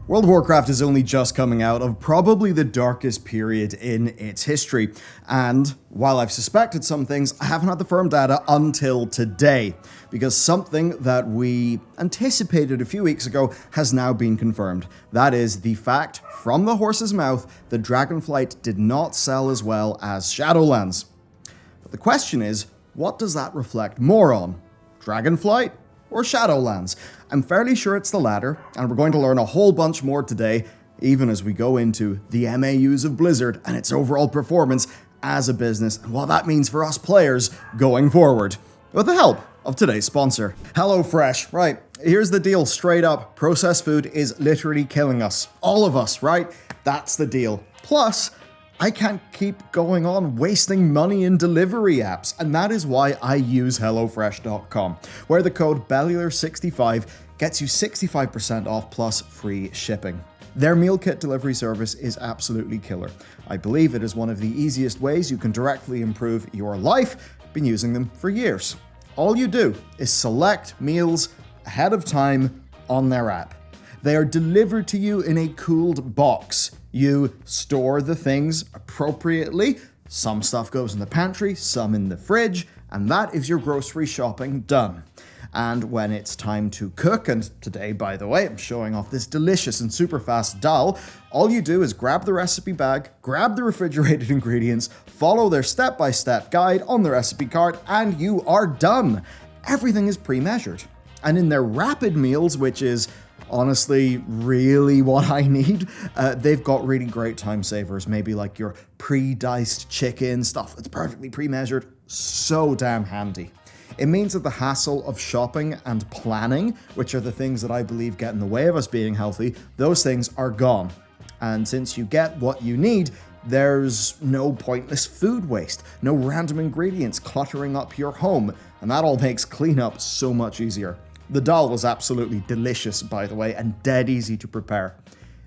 World of Warcraft is only just coming out of probably the darkest period in its history, and while I've suspected some things, I haven't had the firm data until today, because something that we anticipated a few weeks ago has now been confirmed. That is the fact, from the horse's mouth, that Dragonflight did not sell as well as Shadowlands. But the question is, what does that reflect more on? Dragonflight or Shadowlands? I'm fairly sure it's the latter, and we're going to learn a whole bunch more today, even as we go into the MAUs of Blizzard and its overall performance as a business, and what that means for us players going forward, with the help of today's sponsor. HelloFresh. Right, here's the deal straight up. Processed food is literally killing us. All of us, right? That's the deal. Plus, I can't keep going on wasting money in delivery apps, and that is why I use HelloFresh.com, where the code Bellular65 gets you 65% off plus free shipping. Their meal kit delivery service is absolutely killer. I believe it is one of the easiest ways you can directly improve your life. Been using them for years. All you do is select meals ahead of time on their app. They are delivered to you in a cooled box. You store the things appropriately. Some stuff goes in the pantry, some in the fridge, and that is your grocery shopping done. And when it's time to cook, and today, by the way, I'm showing off this delicious and super fast dal, all you do is grab the recipe bag, grab the refrigerated ingredients, follow their step-by-step guide on the recipe card, and you are done. Everything is pre-measured. And in their rapid meals, which is honestly really what I need, they've got really great time savers, maybe like your pre-diced chicken, stuff that's perfectly pre-measured. So damn handy. It means that the hassle of shopping and planning, which are the things that I believe get in the way of us being healthy, those things are gone. And since you get what you need, there's no pointless food waste, no random ingredients cluttering up your home, and that all makes cleanup so much easier. The dal was absolutely delicious, by the way, and dead easy to prepare.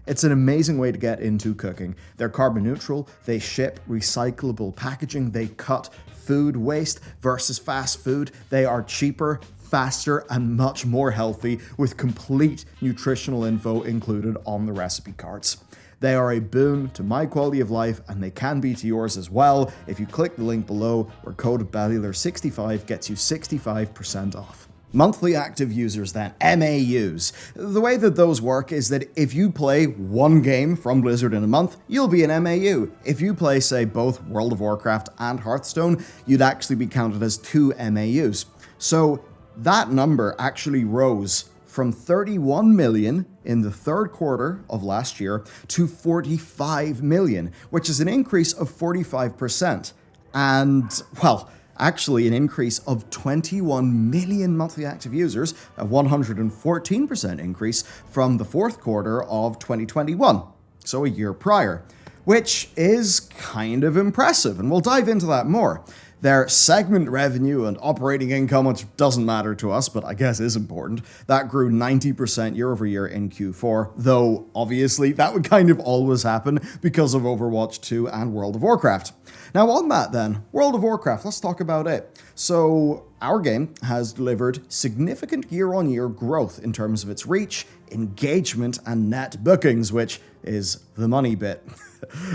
It's an amazing way to get into cooking. They're carbon neutral, they ship recyclable packaging, they cut food waste versus fast food. They are cheaper, faster, and much more healthy, with complete nutritional info included on the recipe cards. They are a boon to my quality of life, and they can be to yours as well if you click the link below, where code Bellular65 gets you 65% off. Monthly active users then, MAUs. The way that those work is that if you play one game from Blizzard in a month, you'll be an MAU. If you play, say, both World of Warcraft and Hearthstone, you'd actually be counted as 2 MAUs. So that number actually rose from 31 million in the third quarter of last year to 45 million, which is an increase of 45%. And, well, actually an increase of 21 million monthly active users, a 114% increase from the fourth quarter of 2021, so a year prior, which is kind of impressive, and we'll dive into that more. Their segment revenue and operating income, which doesn't matter to us, but I guess is important, that grew 90% year over year in Q4, though obviously that would kind of always happen because of Overwatch 2 and World of Warcraft. Now on that then, World of Warcraft, let's talk about it. So our game has delivered significant year-on-year growth in terms of its reach, engagement, and net bookings, which is the money bit.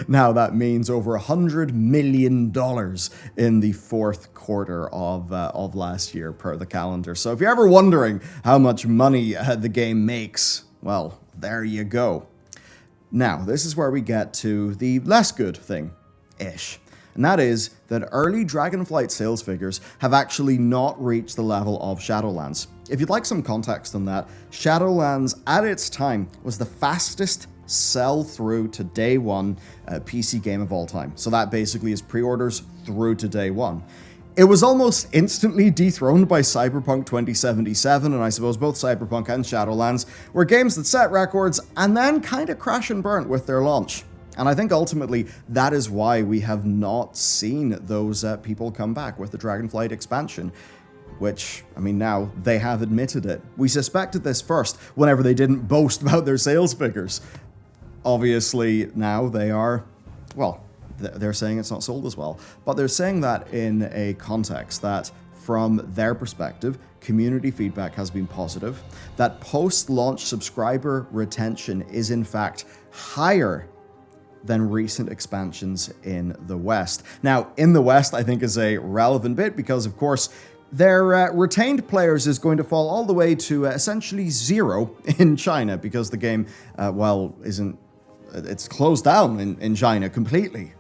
Now that means over $100 million in the fourth quarter of last year per the calendar. So if you're ever wondering how much money the game makes, well, there you go. Now, this is where we get to the less good thing-ish. And that is that early Dragonflight sales figures have actually not reached the level of Shadowlands. If you'd like some context on that, Shadowlands at its time was the fastest sell-through to day one PC game of all time. So that basically is pre-orders through to day one. It was almost instantly dethroned by Cyberpunk 2077, and I suppose both Cyberpunk and Shadowlands were games that set records and then kind of crash and burn with their launch. And I think ultimately that is why we have not seen those people come back with the Dragonflight expansion. Which, I mean, now they have admitted it. We suspected this first whenever they didn't boast about their sales figures. Obviously, now they are, well, they're saying it's not sold as well. But they're saying that in a context that, from their perspective, community feedback has been positive, that post-launch subscriber retention is in fact higher than recent expansions in the West. Now, in the West, I think is a relevant bit because, of course, their retained players is going to fall all the way to essentially 0 in China because the game, it's closed down in China completely,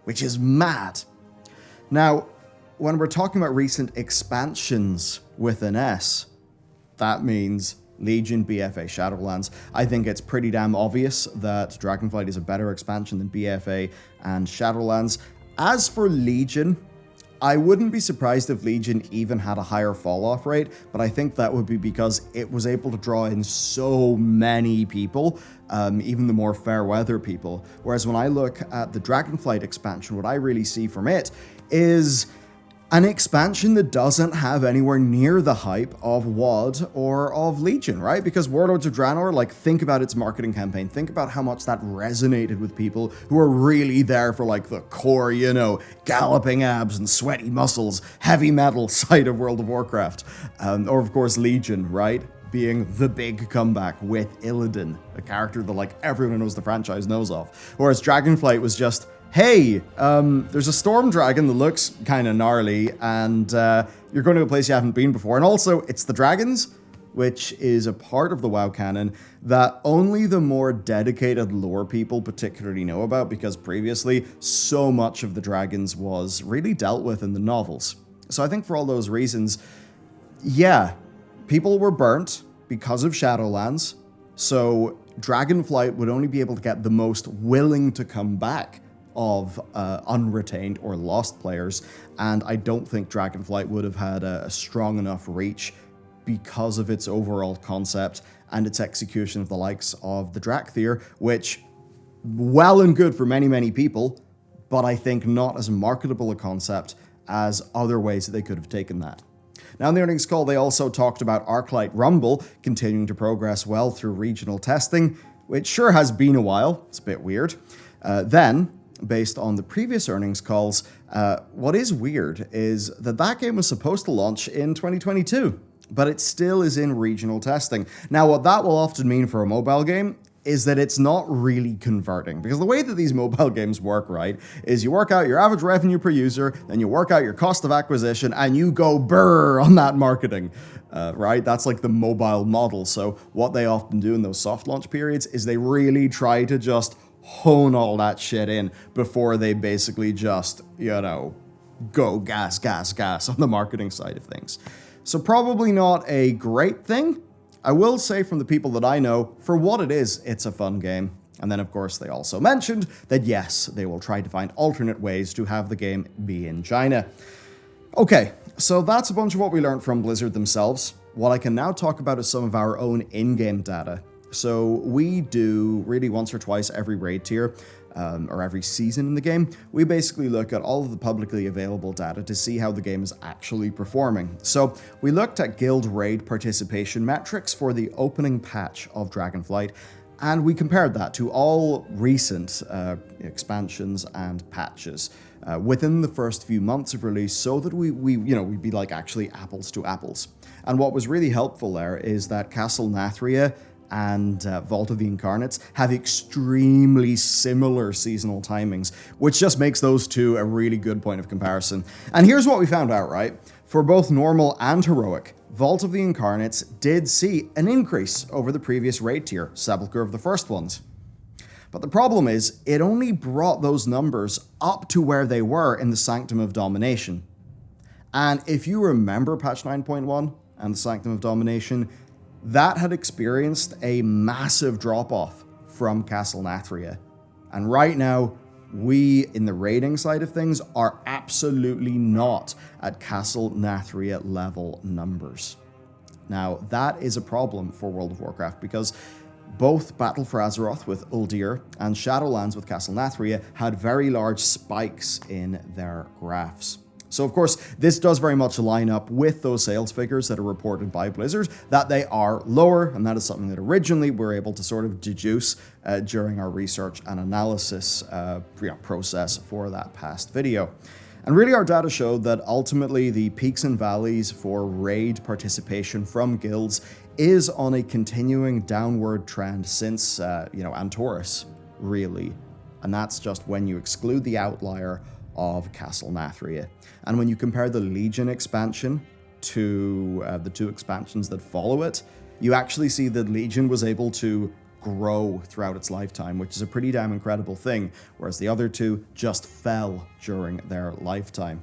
which is mad. Now, when we're talking about recent expansions with an S, that means Legion, BFA, Shadowlands. I think it's pretty damn obvious that Dragonflight is a better expansion than BFA and Shadowlands. As for Legion, I wouldn't be surprised if Legion even had a higher fall-off rate, but I think that would be because it was able to draw in so many people, even the more fair weather people. Whereas when I look at the Dragonflight expansion, what I really see from it is an expansion that doesn't have anywhere near the hype of WoD or of Legion, right? Because Warlords of Draenor, like, think about its marketing campaign. Think about how much that resonated with people who are really there for, like, the core, galloping abs and sweaty muscles, heavy metal side of World of Warcraft. Or, of course, Legion, right? Being the big comeback with Illidan, a character that, like, everyone knows the franchise knows of. Whereas Dragonflight was just, hey, there's a storm dragon that looks kind of gnarly, and you're going to a place you haven't been before. And also, it's the dragons, which is a part of the WoW canon that only the more dedicated lore people particularly know about, because previously, so much of the dragons was really dealt with in the novels. So I think for all those reasons, yeah, people were burnt because of Shadowlands, so Dragonflight would only be able to get the most willing to come back of unretained or lost players, and I don't think Dragonflight would have had a strong enough reach because of its overall concept and its execution of the likes of the Drakthir, which, well and good for many, many people, but I think not as marketable a concept as other ways that they could have taken that. Now, in the earnings call, they also talked about Arclight Rumble continuing to progress well through regional testing, which sure has been a while. It's a bit weird. Then, based on the previous earnings calls, what is weird is that game was supposed to launch in 2022, but it still is in regional testing. Now, what that will often mean for a mobile game is that it's not really converting, because the way that these mobile games work, right, is you work out your average revenue per user, then you work out your cost of acquisition, and you go brrr on that marketing, right? That's like the mobile model. So what they often do in those soft launch periods is they really try to just hone all that shit in before they basically just, go gas on the marketing side of things. So probably not a great thing. I will say from the people that I know, for what it is, it's a fun game. And then, of course, they also mentioned that, yes, they will try to find alternate ways to have the game be in China. Okay, so that's a bunch of what we learned from Blizzard themselves. What I can now talk about is some of our own in-game data. So we do really once or twice every raid tier, or every season in the game, we basically look at all of the publicly available data to see how the game is actually performing. So we looked at guild raid participation metrics for the opening patch of Dragonflight, and we compared that to all recent expansions and patches within the first few months of release, so that we'd be like actually apples to apples. And what was really helpful there is that Castle Nathria and Vault of the Incarnates have extremely similar seasonal timings, which just makes those two a really good point of comparison. And here's what we found out, right? For both normal and heroic, Vault of the Incarnates did see an increase over the previous raid tier, Sepulchre of the First Ones. But the problem is, it only brought those numbers up to where they were in the Sanctum of Domination. And if you remember patch 9.1 and the Sanctum of Domination, that had experienced a massive drop-off from Castle Nathria. And right now, we, in the raiding side of things, are absolutely not at Castle Nathria level numbers. Now, that is a problem for World of Warcraft, because both Battle for Azeroth with Uldir and Shadowlands with Castle Nathria had very large spikes in their graphs. So, of course, this does very much line up with those sales figures that are reported by Blizzard, that they are lower, and that is something that originally we were able to sort of deduce during our research and analysis process for that past video. And really our data showed that ultimately the peaks and valleys for raid participation from guilds is on a continuing downward trend since, Antorus, really. And that's just when you exclude the outlier of Castle Nathria. And when you compare the Legion expansion to the two expansions that follow it, you actually see that Legion was able to grow throughout its lifetime, which is a pretty damn incredible thing, whereas the other two just fell during their lifetime.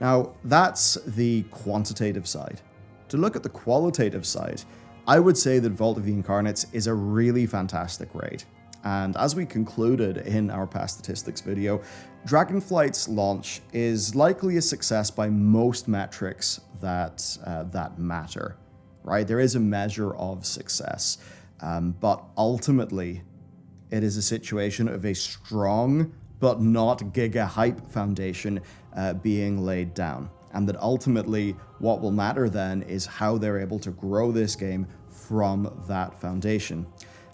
Now, that's the quantitative side. To look at the qualitative side, I would say that Vault of the Incarnates is a really fantastic raid. And as we concluded in our past statistics video, Dragonflight's launch is likely a success by most metrics that matter, right? There is a measure of success, but ultimately, it is a situation of a strong but not giga-hype foundation being laid down. And that ultimately, what will matter then is how they're able to grow this game from that foundation.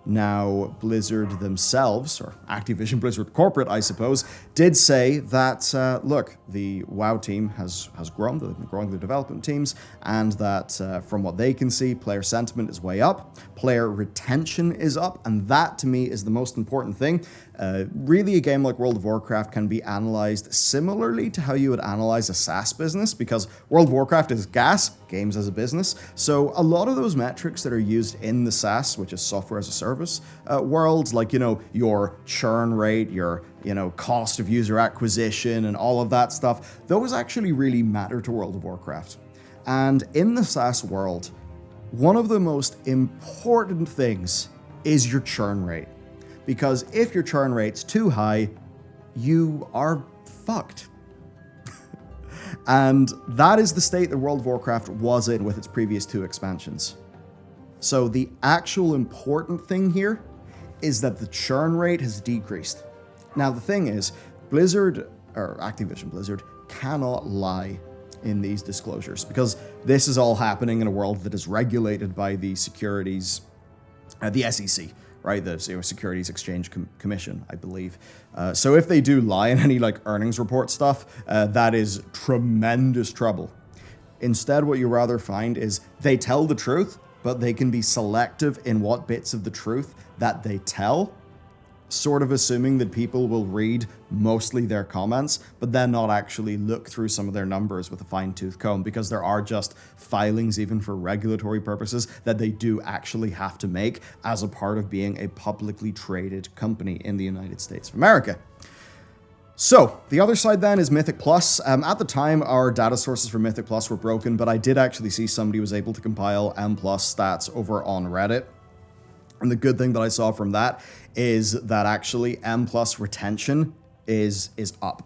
Now, Blizzard themselves, or Activision Blizzard corporate, I suppose, did say that, look, the WoW team has grown, they've been growing the development teams, and that from what they can see, player sentiment is way up, player retention is up, and that to me is the most important thing. Really, a game like World of Warcraft can be analyzed similarly to how you would analyze a SaaS business, because World of Warcraft is GaaS, games as a business, so a lot of those metrics that are used in the SaaS, which is software as a service, worlds, like, your churn rate, your, cost of user acquisition, and all of that stuff, those actually really matter to World of Warcraft. And in the SaaS world, one of the most important things is your churn rate. Because if your churn rate's too high, you are fucked. And that is the state that World of Warcraft was in with its previous two expansions. So the actual important thing here is that the churn rate has decreased. Now the thing is, Blizzard, or Activision Blizzard, cannot lie in these disclosures, because this is all happening in a world that is regulated by the securities, the SEC. Right, the Securities Exchange Commission, I believe. So if they do lie in any earnings report stuff, that is tremendous trouble. Instead, what you rather find is they tell the truth, but they can be selective in what bits of the truth that they tell, sort of assuming that people will read mostly their comments, but then not actually look through some of their numbers with a fine-tooth comb, because there are just filings, even for regulatory purposes, that they do actually have to make as a part of being a publicly traded company in the United States of America. So, the other side then is Mythic Plus. At the time, our data sources for Mythic Plus were broken, but I did actually see somebody was able to compile M Plus stats over on Reddit. And the good thing that I saw from that is that actually M Plus retention is up,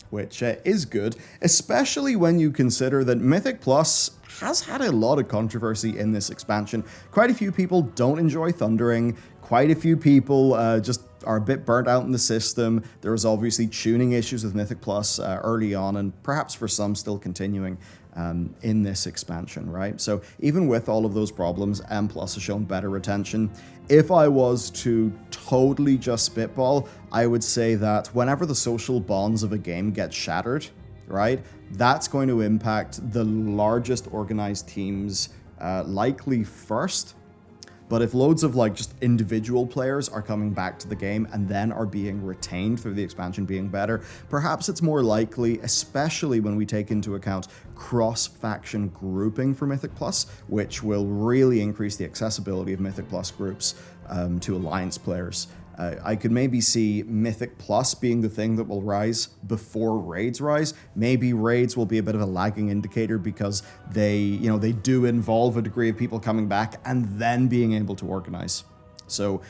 which is good, especially when you consider that Mythic Plus has had a lot of controversy in this expansion. Quite a few people don't enjoy Thundering. Quite a few people just are a bit burnt out in the system. There was obviously tuning issues with Mythic Plus early on, and perhaps for some still continuing in this expansion, right? So even with all of those problems, M Plus has shown better retention. If I was to totally just spitball, I would say that whenever the social bonds of a game get shattered, right, that's going to impact the largest organized teams likely first. But if loads of just individual players are coming back to the game and then are being retained through the expansion being better, perhaps it's more likely, especially when we take into account cross-faction grouping for Mythic Plus, which will really increase the accessibility of Mythic Plus groups to Alliance players. I could maybe see Mythic Plus being the thing that will rise before raids rise. Maybe raids will be a bit of a lagging indicator because they do involve a degree of people coming back and then being able to organize. So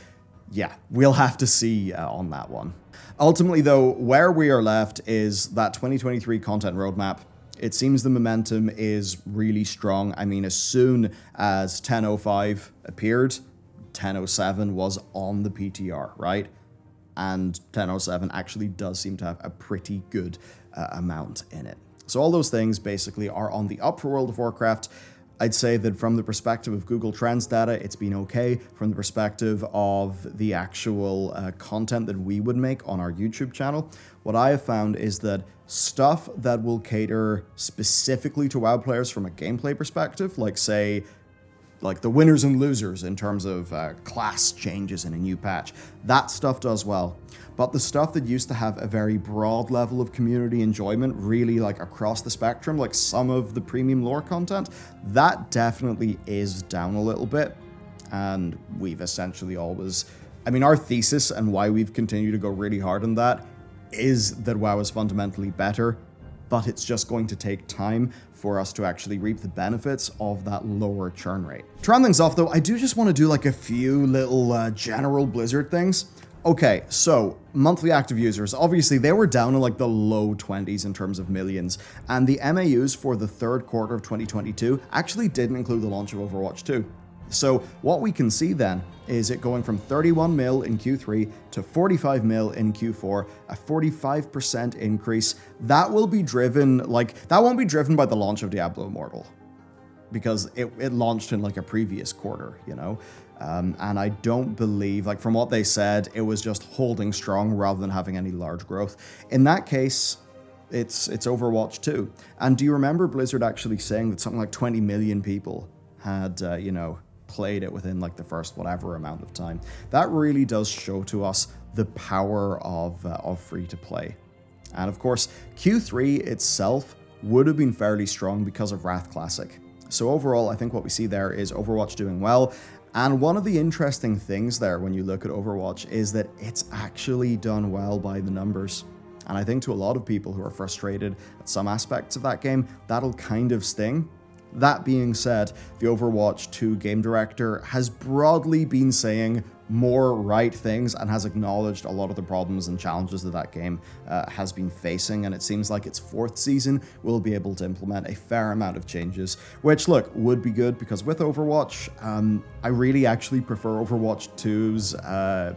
yeah, we'll have to see on that one. Ultimately though, where we are left is that 2023 content roadmap. It seems the momentum is really strong. I mean, as soon as 10.05 appeared, 10.07 was on the PTR, right? And 10.07 actually does seem to have a pretty good amount in it. So all those things basically are on the up for World of Warcraft. I'd say that from the perspective of Google Trends data, it's been okay. From the perspective of the actual content that we would make on our YouTube channel, what I have found is that stuff that will cater specifically to WoW players from a gameplay perspective, like say, like the winners and losers in terms of class changes in a new patch, that stuff does well. But the stuff that used to have a very broad level of community enjoyment, really like across the spectrum, like some of the premium lore content, that definitely is down a little bit. And we've essentially always, I mean, our thesis and why we've continued to go really hard on that is that WoW is fundamentally better, but it's just going to take time for us to actually reap the benefits of that lower churn rate. To round things off though, I do just want to do like a few little general Blizzard things. Okay, so monthly active users, obviously they were down in like the low 20s in terms of millions, and the MAUs for the third quarter of 2022 actually didn't include the launch of Overwatch 2. So what we can see then is it going from 31 mil in Q3 to 45 mil in Q4, a 45% increase. That will be driven, that won't be driven by the launch of Diablo Immortal, because it launched in like a previous quarter, you know? And I don't believe, like from what they said, it was just holding strong rather than having any large growth. In that case, it's Overwatch 2. And do you remember Blizzard actually saying that something like 20 million people had, played it within like the first whatever amount of time? That really does show to us the power of free-to-play. And of course, Q3 itself would have been fairly strong because of Wrath Classic. So overall, I think what we see there is Overwatch doing well. And one of the interesting things there when you look at Overwatch is that it's actually done well by the numbers. And I think to a lot of people who are frustrated at some aspects of that game, that'll kind of sting. That being said, the Overwatch 2 game director has broadly been saying more right things and has acknowledged a lot of the problems and challenges that that game has been facing, and it seems like its fourth season will be able to implement a fair amount of changes, which, look, would be good, because with Overwatch, I really actually prefer Overwatch 2's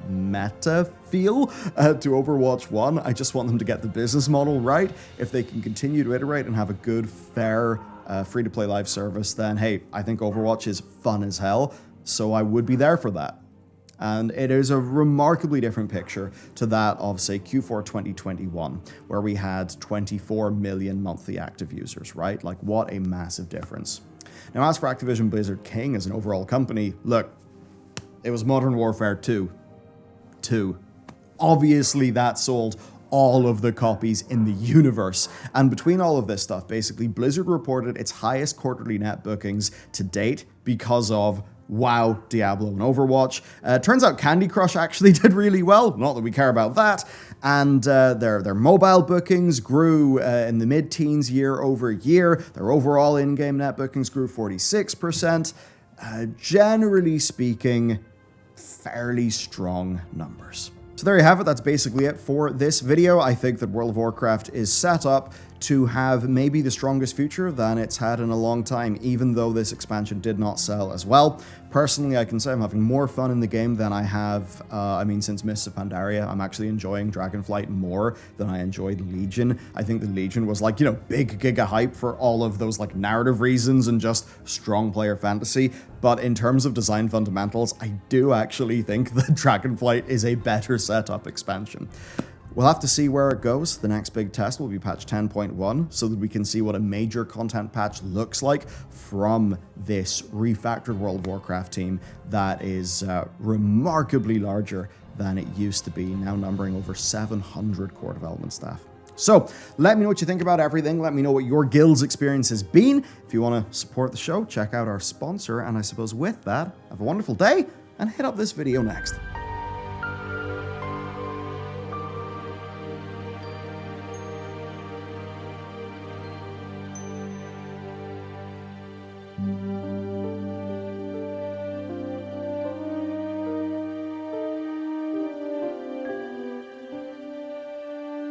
meta feel to Overwatch 1. I just want them to get the business model right. If they can continue to iterate and have a good, fair, free-to-play live service, then hey, I think Overwatch is fun as hell, so I would be there for that. And it is a remarkably different picture to that of, say, Q4 2021, where we had 24 million monthly active users, right? Like, what a massive difference. Now, as for Activision Blizzard King as an overall company, look, it was Modern Warfare 2. Obviously, that sold all of the copies in the universe. And between all of this stuff, basically, Blizzard reported its highest quarterly net bookings to date because of WoW, Diablo, and Overwatch. Turns out Candy Crush actually did really well, not that we care about that, and their mobile bookings grew in the mid-teens year over year. Their overall in-game net bookings grew 46%. Generally speaking, fairly strong numbers. So there you have it, that's basically it for this video. I think that World of Warcraft is set up to have maybe the strongest future than it's had in a long time, even though this expansion did not sell as well. Personally, I can say I'm having more fun in the game than I have, since Mists of Pandaria. I'm actually enjoying Dragonflight more than I enjoyed Legion. I think the Legion was like, big giga hype for all of those like narrative reasons and just strong player fantasy. But in terms of design fundamentals, I do actually think that Dragonflight is a better setup expansion. We'll have to see where it goes. The next big test will be patch 10.1, so that we can see what a major content patch looks like from this refactored World of Warcraft team that is remarkably larger than it used to be, now numbering over 700 core development staff. So let me know what you think about everything. Let me know what your guild's experience has been. If you want to support the show, check out our sponsor. And I suppose with that, have a wonderful day and hit up this video next.